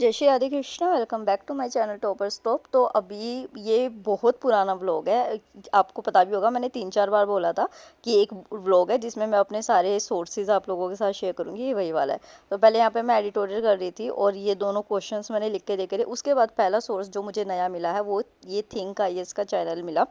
जय Shri Radhe Krishna. Welcome back to my channel toppers top. तो अभी ये बहुत पुराना व्लॉग है, आपको पता भी होगा, मैंने 3-4 बार बोला था कि एक व्लॉग है जिसमें मैं अपने सारे सोर्सेज आप लोगों के साथ शेयर करूंगी, ये वही वाला है। तो पहले यहाँ पे मैं एडिटोरियल कर रही थी और ये दोनों क्वेश्चंस मैंने लिख के देखे थे। उसके बाद पहला सोर्स जो मुझे नया मिला है वो ये थिंक आईएएस का चैनल मिला।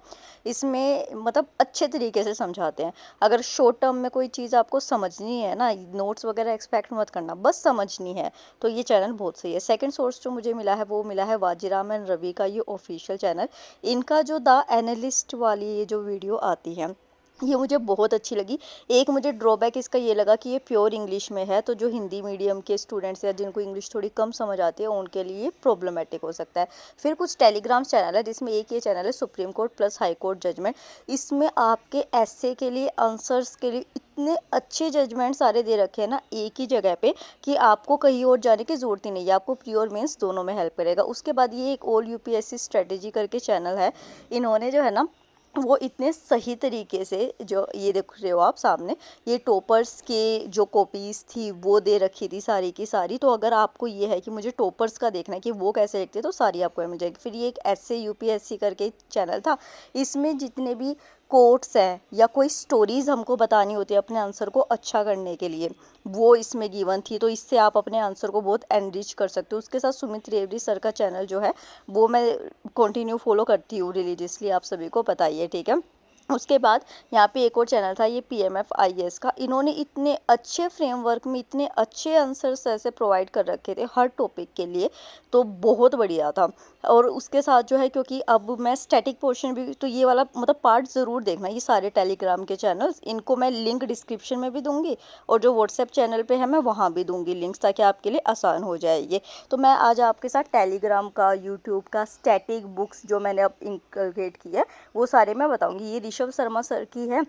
इसमें मतलब अच्छे तरीके से समझाते हैं। अगर शॉर्ट टर्म में कोई चीज़ आपको समझनी है ना, नोट्स वगैरह एक्सपेक्ट मत करना, बस समझनी है तो ये चैनल बहुत सही है। सेकंड सोर्स जो मुझे मिला है वो मिला है वाजीराम एंड रवि का ये ऑफिशियल चैनल। इनका जो द एनालिस्ट वाली ये जो वीडियो आती है ये मुझे बहुत अच्छी लगी। एक मुझे ड्रॉबैक इसका ये लगा कि ये प्योर इंग्लिश में है, तो जो हिंदी मीडियम के स्टूडेंट्स या जिनको इंग्लिश थोड़ी कम समझ आती है उनके लिए प्रॉब्लमेटिक हो सकता है। फिर कुछ टेलीग्राम चैनल है जिसमें एक ये चैनल है supreme court plus high court judgment. इसमें आपके एस्से के लिए, आंसर्स के लिए इतने अच्छे जजमेंट सारे दे रखे हैं ना एक ही जगह पे कि आपको कहीं और जाने की ज़रूरत ही नहीं है। आपको प्री और मेंस दोनों में हेल्प करेगा। उसके बाद ये एक ऑल यूपीएससी स्ट्रेटेजी करके चैनल है। इन्होंने जो है ना वो इतने सही तरीके से, जो ये देख रहे हो आप सामने, ये टॉपर्स के जो कॉपीज़ थी वो दे रखी थी सारी की सारी। तो अगर आपको ये है कि मुझे टॉपर्स का देखना है कि वो कैसे लिखते हैं तो सारी आपको मिल जाएगी। फिर ये एक एसए यूपीएससी करके चैनल था। इसमें जितने भी कोट्स हैं या कोई स्टोरीज़ हमको बतानी होती है अपने आंसर को अच्छा करने के लिए, वो इसमें गिवन थी। तो इससे आप अपने आंसर को बहुत एनरिच कर सकते हो। उसके साथ सुमित रेवड़ी सर का चैनल जो है वो मैं कंटिन्यू फॉलो करती हूँ रिलीजियसली, आप सभी को पता ही है, ठीक है। उसके बाद यहाँ पे एक और चैनल था ये पीएमएफ आईएएस का। इन्होंने इतने अच्छे फ्रेमवर्क में इतने अच्छे आंसर्स ऐसे प्रोवाइड कर रखे थे हर टॉपिक के लिए, तो बहुत बढ़िया था। और उसके साथ जो है, क्योंकि अब मैं स्टैटिक पोर्शन भी, तो ये वाला मतलब पार्ट ज़रूर देखना, ये सारे टेलीग्राम के चैनल्स, इनको मैं लिंक डिस्क्रिप्शन में भी दूंगी और जो व्हाट्सएप चैनल पे है मैं वहाँ भी दूंगी लिंक्स, ताकि आपके लिए आसान हो जाए ये। तो मैं आज आपके साथ टेलीग्राम का, यूट्यूब का, स्टैटिक बुक्स जो मैंने अब इंकलकेट की है वो सारे मैं बताऊंगी। ये ऋषभ शर्मा सर की है।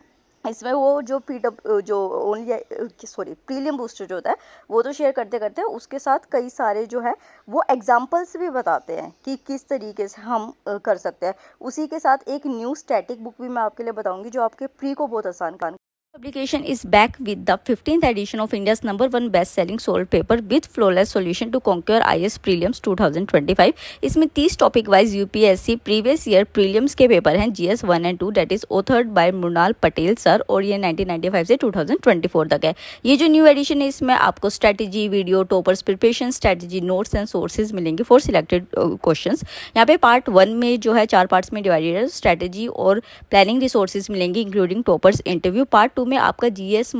इसमें वो जो जो ओनली प्रीलियम बूस्टर जो होता है वो तो शेयर करते करते हैं, उसके साथ कई सारे जो है वो एग्जाम्पल्स भी बताते हैं कि किस तरीके से हम कर सकते हैं। उसी के साथ एक न्यू स्टैटिक बुक भी मैं आपके लिए बताऊंगी जो आपके प्री को बहुत आसान कर। Publication is back with the 15th edition of India's #1 best-selling solved paper with flawless solution to conquer IAS prelims 2025। इसमें 30 topic wise UPSC previous year prelims के पेपर हैं GS 1 and 2, that is authored by Mrinal Patel sir, और ये 1995 से 2024 तक है। ये जो न्यू एडिशन है इसमें आपको strategy video, toppers preparation strategy, notes and sources मिलेंगे फॉर सिलेक्टेड क्वेश्चंस। यहाँ पे पार्ट 1 में जो है 4 पार्ट्स में डिवाइडेड है, स्ट्रेटेजी और प्लानिंग रिसोर्सेज मिलेंगे इंक्लूडिंग टॉपर्स इंटरव्यू। पार्ट 2 में आपका जीएस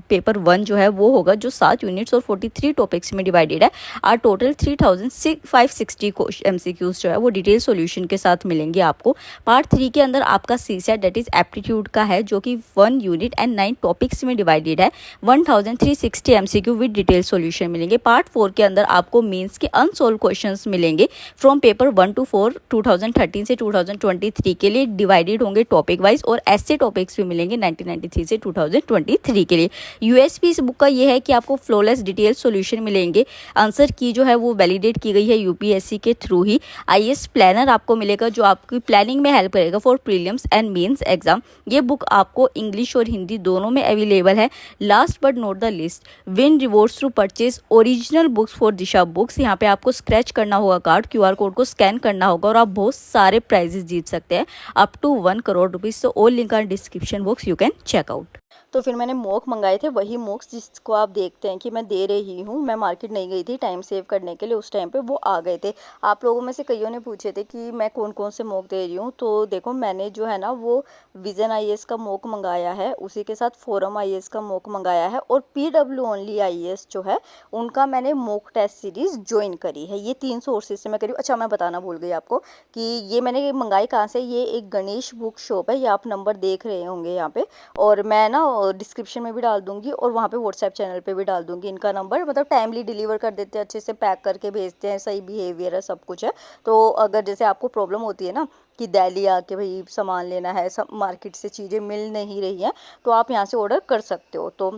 पेपर 1 जो है वो होगा जो 7 यूनिट्स और 43 टॉपिक्स में डिवाइडेड है। और टोटल 3560 एमसीक्यूज जो है वो डिटेल सॉल्यूशन के साथ मिलेंगे आपको। पार्ट 3 के अंदर आपका सीसेट दैट इज एप्टीट्यूड का है जो कि 1 यूनिट एंड 9 टॉपिक्स में डिवाइडेड है। 1360 एमसीक्यू विद डिटेल सॉल्यूशन मिलेंगे। पार्ट 4 के अंदर आपको मेंस के अनसॉल्व क्वेश्चंस मिलेंगे फ्रॉम पेपर 1 to 4 2013 से 2023 के लिए डिवाइडेड होंगे टॉपिक वाइज, और ऐसे टॉपिक्स भी मिलेंगे 1993 से 2023 के लिए। यूएसपी इस बुक का ये है कि आपको फ्लॉलेस डिटेल सॉल्यूशन मिलेंगे। आंसर की जो है वो वैलिडेट की गई है यूपीएससी के थ्रू ही। आईएएस प्लानर आपको मिलेगा जो आपकी प्लानिंग में हेल्प करेगा for prelims and mains exam. ये बुक आपको इंग्लिश और हिंदी दोनों में अवेलेबल है। Last but not the list, win rewards to purchase original books for Disha books. यहाँ पे आपको स्क्रैच करना होगा कार्ड, क्यूआर कोड को स्कैन करना होगा और आप बहुत सारे प्राइजेस जीत सकते हैं अप टू 1 करोड़ रुपीज। तो all link are description box, you can check out. तो फिर मैंने मोक मंगाए थे, वही मोक्स जिसको आप देखते हैं कि मैं दे रही हूँ। मैं मार्केट नहीं गई थी टाइम सेव करने के लिए, उस टाइम पे वो आ गए थे। आप लोगों में से कईयों ने पूछे थे कि मैं कौन कौन से मोक दे रही हूँ। तो देखो मैंने जो है ना वो विजन आईएएस का मोक मंगाया है, उसी के साथ फोरम आईएएस का मोक मंगाया है, और पीडब्ल्यू ओनली आईएएस जो है उनका मैंने मोक टेस्ट सीरीज़ ज्वाइन करी है। ये 3 सोर्सेज से मैं करी हूँ। अच्छा, मैं बताना भूल गई आपको कि ये मैंने मंगाई कहाँ से। ये एक गणेश बुक शॉप है, ये आप नंबर देख रहे होंगे यहाँ पे, और मैं ना डिस्क्रिप्शन में भी डाल दूंगी और वहाँ पे व्हाट्सएप चैनल पे भी डाल दूंगी इनका नंबर। मतलब टाइमली डिलीवर कर देते हैं, अच्छे से पैक करके भेजते हैं, सही बिहेवियर है, सब कुछ है। तो अगर जैसे आपको प्रॉब्लम होती है ना कि दिल्ली आके भाई सामान लेना है, सब मार्केट से चीज़ें मिल नहीं रही हैं, तो आप यहाँ से ऑर्डर कर सकते हो। तो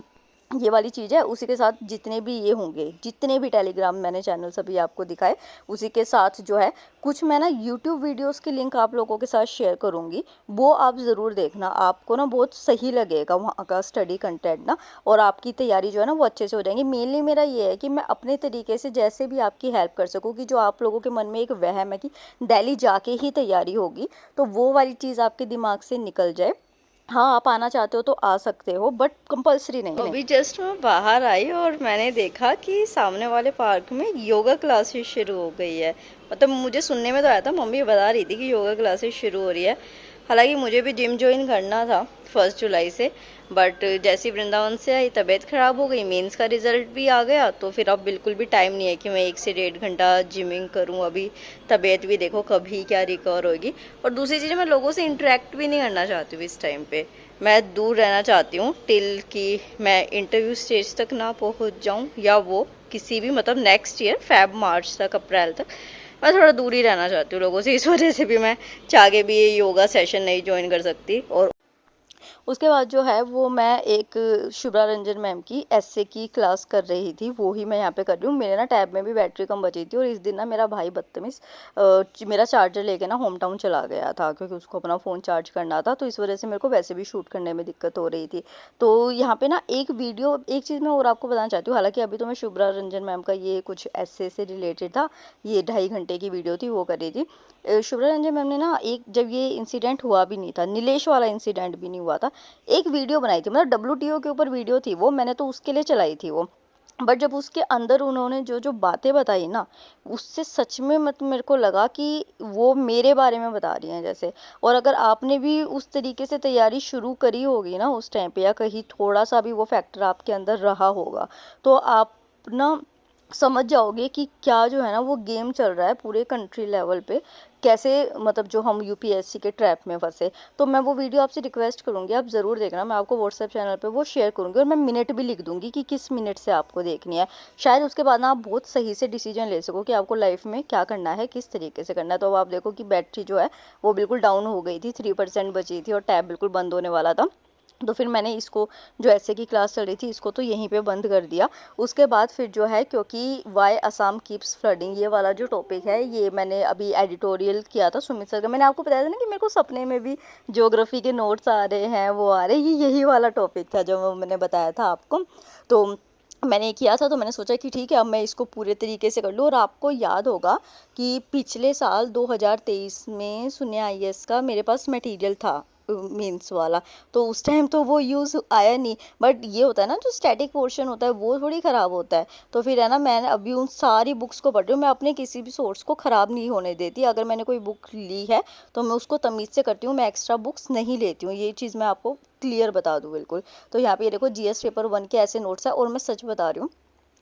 ये वाली चीज़ है। उसी के साथ जितने भी ये होंगे, जितने भी टेलीग्राम मैंने चैनल सभी आपको दिखाए, उसी के साथ जो है कुछ मैं ना यूट्यूब वीडियोस की लिंक आप लोगों के साथ शेयर करूँगी, वो आप ज़रूर देखना। आपको ना बहुत सही लगेगा वहाँ का स्टडी कंटेंट ना, और आपकी तैयारी जो है ना वो अच्छे से हो जाएंगी। मेनली मेरा ये है कि मैं अपने तरीके से जैसे भी आपकी हेल्प कर सकूँ, कि जो आप लोगों के मन में एक वहम है कि दिल्ली जाके ही तैयारी होगी, तो वो वाली चीज़ आपके दिमाग से निकल जाए। हाँ, आप आना चाहते हो तो आ सकते हो, बट कंपलसरी नहीं है। अभी जस्ट मैं बाहर आई और मैंने देखा कि सामने वाले पार्क में योगा क्लासेस शुरू हो गई है। मतलब मुझे सुनने में तो आया था, मम्मी बता रही थी कि योगा क्लासेस शुरू हो रही है। हालांकि मुझे भी जिम ज्वाइन करना था 1 जुलाई से, बट जैसे ही वृंदावन से आई तबीयत ख़राब हो गई, मेंस का रिजल्ट भी आ गया, तो फिर अब बिल्कुल भी टाइम नहीं है कि मैं 1 से 1.5 घंटा जिमिंग करूं। अभी तबीयत भी देखो कभी क्या रिकवर होगी। और दूसरी चीज़, मैं लोगों से इंटरेक्ट भी नहीं करना चाहती हूँ इस टाइम पे। मैं दूर रहना चाहती हूँ टिल कि मैं इंटरव्यू स्टेज तक ना पहुँच जाऊँ, या वो किसी भी मतलब नेक्स्ट ईयर फेब मार्च तक, अप्रैल तक मैं थोड़ा दूर ही रहना चाहती हूँ लोगों से। इस वजह से भी मैं चाह के भी ये योगा सेशन नहीं ज्वाइन कर सकती। और उसके बाद जो है वो मैं एक शुभ्रा रंजन मैम की एसए की क्लास कर रही थी, वो ही मैं यहाँ पे कर रही हूँ। मेरे ना टैब में भी बैटरी कम बची थी, और इस दिन ना मेरा भाई बदतमीज़ मेरा चार्जर लेके ना होम टाउन चला गया था, क्योंकि उसको अपना फ़ोन चार्ज करना था। तो इस वजह से मेरे को वैसे भी शूट करने में दिक्कत हो रही थी। तो यहाँ पे ना एक वीडियो, एक चीज़ मैं और आपको बताना चाहती हूँ। हालांकि अभी तो मैं शुभ्रा रंजन मैम का ये कुछ एसए से रिलेटेड था, ये 2.5 घंटे की वीडियो थी, वो कर रही थी। शुभ्रा रंजन मैम ने ना एक, जब ये इंसिडेंट हुआ भी नहीं था, नीलेश वाला इंसिडेंट भी नहीं हुआ था, एक वीडियो बनाई थी। मतलब डब्ल्यूटीओ के ऊपर वीडियो थी वो, मैंने तो उसके लिए चलाई थी वो। बट जब उसके अंदर उन्होंने जो जो बातें बताई ना, उससे सच में मत मेरे को लगा कि वो मेरे बारे में बता रही हैं जैसे। और अगर आपने भी उस तरीके से तैयारी शुरू करी होगी ना उस टाइम पे, या कहीं थोड़ा सा भी वो फैक्टर आपके अंदर रहा होगा, तो आप ना समझ जाओगे कि क्या जो है ना वो गेम चल रहा है पूरे कंट्री लेवल पे, कैसे मतलब जो हम यूपीएससी के ट्रैप में फंसे। तो मैं वो वीडियो आपसे रिक्वेस्ट करूंगी, आप ज़रूर देखना। मैं आपको व्हाट्सएप चैनल पे वो शेयर करूंगी, और मैं मिनट भी लिख दूंगी कि किस मिनट से आपको देखनी है। शायद उसके बाद ना आप बहुत सही से डिसीजन ले सको कि आपको लाइफ में क्या करना है, किस तरीके से करना है। तो अब आप देखो कि बैटरी जो है वो बिल्कुल डाउन हो गई थी, 3% बची थी, और टैब बिल्कुल बंद होने वाला था। तो फिर मैंने इसको, जो ऐसे की क्लास चल रही थी, इसको तो यहीं पे बंद कर दिया। उसके बाद फिर जो है, क्योंकि वाई असम कीप्स फ्लडिंग, ये वाला जो टॉपिक है, ये मैंने अभी एडिटोरियल किया था सुमित सर का। मैंने आपको बताया था ना कि मेरे को सपने में भी ज्योग्राफी के नोट्स आ रहे हैं, वो आ रहे हैं, ये यही वाला टॉपिक था जो मैंने बताया था आपको। तो मैंने किया था, तो मैंने सोचा कि ठीक है अब मैं इसको पूरे तरीके से कर लूँ। और आपको याद होगा कि पिछले साल 2023 में शून्य आईएएस का मेरे पास मटेरियल था, मीन्स वाला। तो उस टाइम तो वो यूज़ आया नहीं, बट ये होता है ना, जो स्टैटिक पोर्शन होता है वो थोड़ी ख़राब होता है। तो फिर है ना, मैंने अभी उन सारी बुक्स को पढ़ रही हूँ। मैं अपने किसी भी सोर्स को ख़राब नहीं होने देती। अगर मैंने कोई बुक ली है तो मैं उसको तमीज़ से करती हूँ, मैं एक्स्ट्रा बुक्स नहीं लेती हूँ। ये चीज़ मैं आपको क्लियर बता दूँ बिल्कुल। तो यहाँ पे ये देखो, जीएस पेपर 1 के ऐसे नोट्स है, और मैं सच बता रही हूँ,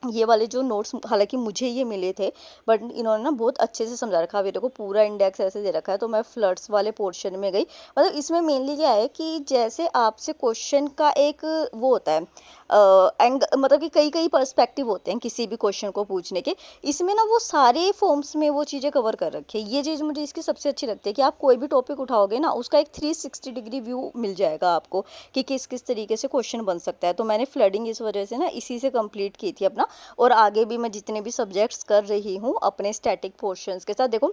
ये वाले जो नोट्स हालांकि मुझे ये मिले थे, बट इन्होंने ना बहुत अच्छे से समझा रखा है। मेरे को पूरा इंडेक्स ऐसे दे रखा है, तो मैं फ्लड्स वाले पोर्शन में गई। मतलब इसमें मेनली क्या है कि जैसे आपसे क्वेश्चन का एक वो होता है एंग, मतलब कि कई कई पर्सपेक्टिव होते हैं किसी भी क्वेश्चन को पूछने के। इसमें ना वो सारे फॉर्म्स में वो चीज़ें कवर कर रखी है। ये चीज़ मुझे इसकी सबसे अच्छी लगती है कि आप कोई भी टॉपिक उठाओगे ना, उसका एक 360 डिग्री व्यू मिल जाएगा आपको, कि किस किस तरीके से क्वेश्चन बन सकता है। तो मैंने फ्लडिंग इस वजह से ना इसी से कंप्लीट की थी अपना। और आगे भी मैं जितने भी सब्जेक्ट्स कर रही हूँ अपने स्टैटिक पोर्शंस के साथ, देखो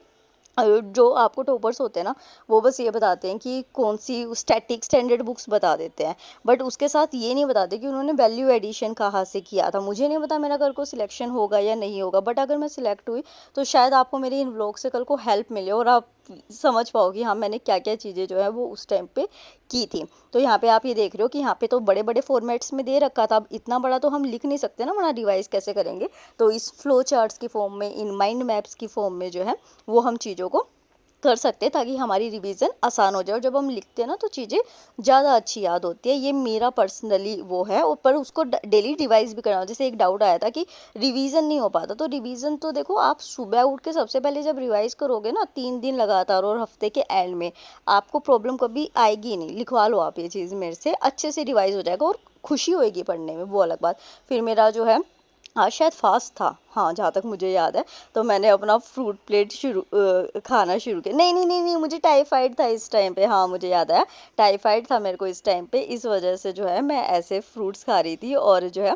जो आपको टॉपर्स होते हैं ना, वो बस ये बताते हैं कि कौन सी स्टैटिक स्टैंडर्ड बुक्स बता देते हैं, बट उसके साथ ये नहीं बताते कि उन्होंने वैल्यू एडिशन कहाँ से किया था। मुझे नहीं पता मेरा कल को सिलेक्शन होगा या नहीं होगा, बट अगर मैं सिलेक्ट हुई तो शायद आपको मेरे इन व्लॉग से कल को हेल्प मिले, और आप समझ पाओ कि हाँ मैंने क्या क्या चीज़ें जो है वो उस टाइम पे की थी। तो यहाँ पे आप ये देख रहे हो कि यहाँ पे तो बड़े बड़े फॉर्मेट्स में दे रखा था। अब इतना बड़ा तो हम लिख नहीं सकते ना, बड़ा रिवाइज कैसे करेंगे। तो इस फ्लो चार्ट्स की फॉर्म में, इन माइंड मैप्स की फॉर्म में जो है वो हम चीज़ों को कर सकते हैं, ताकि हमारी रिवीजन आसान हो जाए। और जब हम लिखते हैं ना तो चीज़ें ज़्यादा अच्छी याद होती है। ये मेरा पर्सनली वो है। और पर उसको डेली रिवाइज भी करना हो। जैसे एक डाउट आया था कि रिवीजन नहीं हो पाता, तो रिवीजन तो देखो, आप सुबह उठ के सबसे पहले जब रिवाइज करोगे ना 3 दिन लगातार, और हफ्ते के एंड में, आपको प्रॉब्लम कभी आएगी नहीं। लिखवा लो आप ये चीज़ मेरे से, अच्छे से रिवाइज हो जाएगा, और खुशी होएगी पढ़ने में, वो अलग बात। फिर मेरा जो है हाँ शायद फास्ट था, हाँ जहाँ तक मुझे याद है। तो मैंने अपना फ्रूट प्लेट खाना शुरू किया। नहीं नहीं नहीं नहीं, मुझे टाइफाइड था इस टाइम पे, हाँ मुझे याद आया, टाइफाइड था मेरे को इस टाइम पे, इस वजह से जो है मैं ऐसे फ्रूट्स खा रही थी। और जो है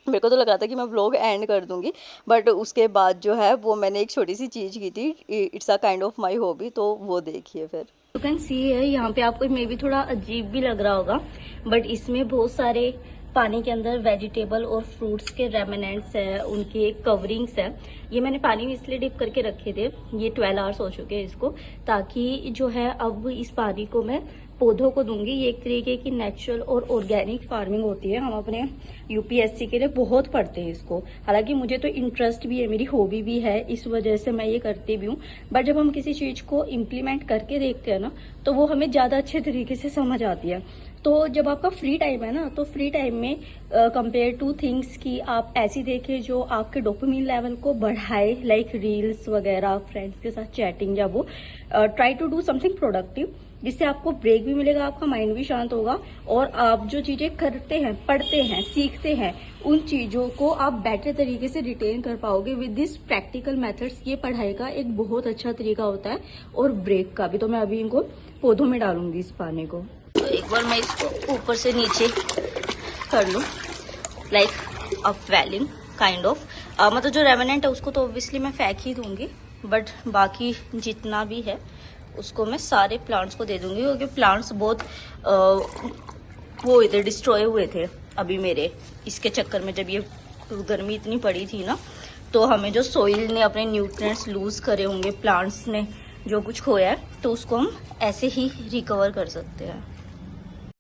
मेरे को तो लगा था कि मैं व्लॉग एंड कर दूंगी, बट उसके बाद जो है वो मैंने एक छोटी सी चीज़ की थी, it's a kind of my hobby, तो वो देखिए फिर। यू कैन सी है यहाँ पे आपको मे बी थोड़ा अजीब भी लग रहा होगा, बट इसमें बहुत सारे पानी के अंदर वेजिटेबल और फ्रूट्स के रेमिनेंट्स है, उनकी कवरिंग्स है। ये मैंने पानी में इसलिए डिप करके रखे थे, ये 12 आवर्स हो चुके हैं इसको, ताकि जो है अब इस पानी को मैं पौधों को दूंगी। ये एक तरीके की नेचुरल और ऑर्गेनिक फार्मिंग होती है। हम अपने यूपीएससी के लिए बहुत पढ़ते हैं इसको। हालांकि मुझे तो इंटरेस्ट भी है, मेरी हॉबी भी है, इस वजह से मैं ये करती भी हूँ। बट जब हम किसी चीज को इम्प्लीमेंट करके देखते हैं ना, तो वो हमें ज्यादा अच्छे तरीके से समझ आती है। तो जब आपका फ्री टाइम है ना, तो फ्री टाइम में कंपेयर टू थिंग्स की आप ऐसी देखें जो आपके डोपामिन लेवल को बढ़ाए, लाइक रील्स वगैरह, फ्रेंड्स के साथ चैटिंग, या वो try to do something productive, जिससे आपको ब्रेक भी मिलेगा, आपका माइंड भी शांत होगा, और आप जो चीजें करते हैं, पढ़ते हैं, सीखते हैं, उन चीजों को आप बेटर तरीके से रिटेन कर पाओगे विद दिस प्रैक्टिकल मेथड्स। ये पढ़ाई का एक बहुत अच्छा तरीका होता है, और ब्रेक का भी। तो मैं अभी इनको पौधों में डालूंगी इस पानी को। तो एक बार मैं इसको ऊपर से नीचे कर लूं, like a veiling kind of. मतलब जो रेमिनेंट है उसको तो ऑब्वियसली मैं फेंक ही दूंगी, बट बाकी जितना भी है उसको मैं सारे प्लांट्स को दे दूंगी, क्योंकि प्लांट्स बहुत वो हुए थे, डिस्ट्रॉय हुए थे अभी मेरे, इसके चक्कर में। जब ये गर्मी इतनी पड़ी थी ना, तो हमें जो सोइल ने अपने न्यूट्रिएंट्स लूज करे होंगे, प्लांट्स ने जो कुछ खोया है, तो उसको हम ऐसे ही रिकवर कर सकते हैं।